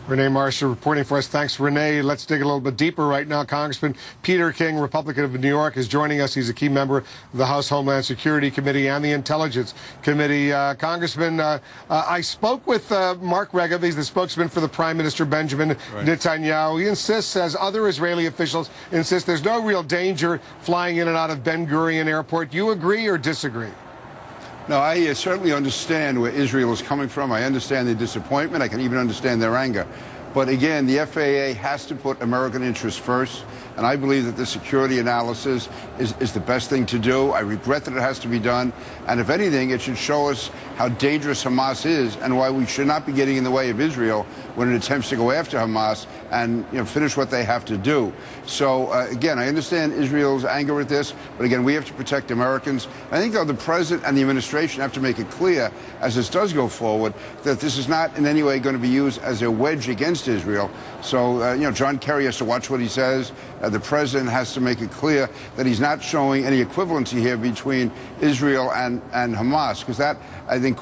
Renee Marshall reporting for us. Thanks, Renee. Let's dig a little bit deeper right now. Congressman Peter King, Republican of New York, is joining us. He's a key member of the House Homeland Security Committee and the Intelligence Committee. Congressman, I spoke with Mark Regev. He's the spokesman for the Prime Minister Benjamin Netanyahu. He insists, as other Israeli officials insist, there's no real danger flying in and out of Ben Gurion Airport. Do you agree or disagree? No, I certainly understand where Israel is coming from. I understand their disappointment. I can even understand their anger. But again, the FAA has to put American interests first, and I believe that the security analysis is the best thing to do. I regret that it has to be done, and if anything, it should show us how dangerous Hamas is and why we should not be getting in the way of Israel when it attempts to go after Hamas and finish what they have to do. So again, I understand Israel's anger at this, but again, we have to protect Americans. I think, though, the president and the administration have to make it clear, as this does go forward, that this is not in any way going to be used as a wedge against Israel. So, John Kerry has to watch what he says. The president has to make it clear that he's not showing any equivalency here between Israel and Hamas, because that, I think,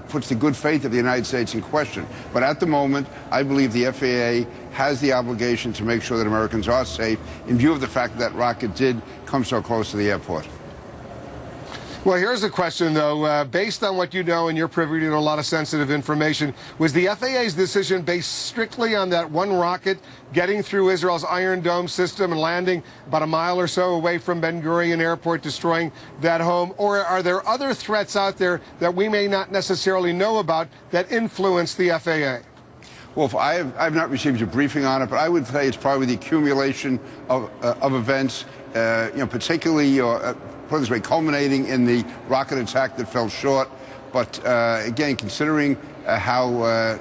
puts the good faith of the United States in question. But at the moment, I believe the FAA has the obligation to make sure that Americans are safe in view of the fact that rocket did come so close to the airport. Well, here's a question, though. Based on what you know and you're privy to a lot of sensitive information, was the FAA's decision based strictly on that one rocket getting through Israel's Iron Dome system and landing about a mile or so away from Ben Gurion Airport, destroying that home? Or are there other threats out there that we may not necessarily know about that influence the FAA? Well, I've not received a briefing on it, but I would say it's probably the accumulation of events, particularly, put it this way, culminating in the rocket attack that fell short. But again, considering how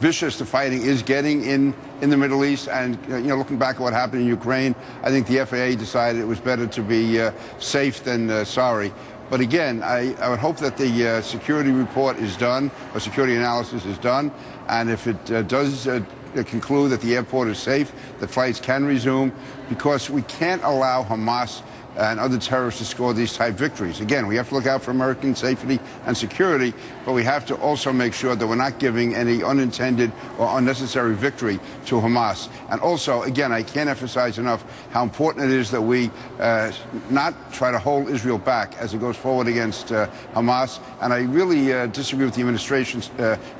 vicious the fighting is getting in the Middle East, and looking back at what happened in Ukraine, I think the FAA decided it was better to be safe than sorry. But again, I would hope that the security report is done, or security analysis is done, and if it does conclude that the airport is safe, that flights can resume, because we can't allow Hamas and other terrorists to score these type victories. Again, we have to look out for American safety and security, but we have to also make sure that we're not giving any unintended or unnecessary victory to Hamas. And also, again, I can't emphasize enough how important it is that we not try to hold Israel back as it goes forward against Hamas. And I really disagree with the administration's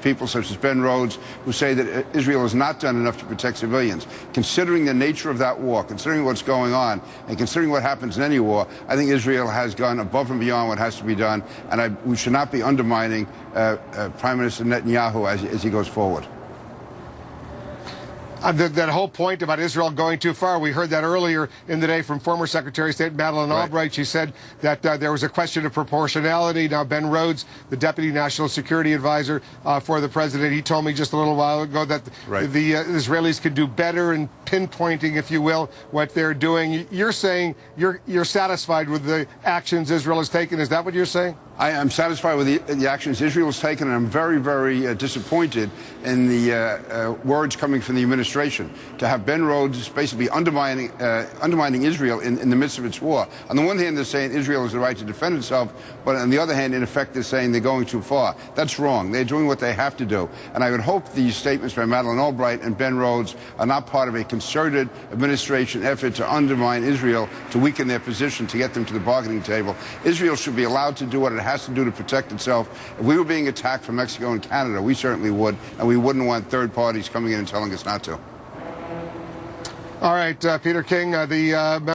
people, such as Ben Rhodes, who say that Israel has not done enough to protect civilians. Considering the nature of that war, considering what's going on, and considering what happens in any war, I think Israel has gone above and beyond what has to be done, and we should not be undermining Prime Minister Netanyahu as he goes forward. That whole point about Israel going too far, we heard that earlier in the day from former Secretary of State Madeleine Albright. She said that there was a question of proportionality. Now, Ben Rhodes, the Deputy National Security Advisor for the President, he told me just a little while ago that the Israelis could do better in pinpointing, if you will, what they're doing. You're saying you're satisfied with the actions Israel has taken. Is that what you're saying? I am satisfied with the actions Israel has taken, and I'm very, very disappointed in the words coming from the administration to have Ben Rhodes basically undermining Israel in the midst of its war. On the one hand, they're saying Israel has the right to defend itself, but on the other hand, in effect, they're saying they're going too far. That's wrong. They're doing what they have to do. And I would hope these statements by Madeleine Albright and Ben Rhodes are not part of a concerted administration effort to undermine Israel, to weaken their position, to get them to the bargaining table. Israel should be allowed to do what it has to do to protect itself. If we were being attacked from Mexico and Canada, we certainly would, and we wouldn't want third parties coming in and telling us not to. All right, Peter King, the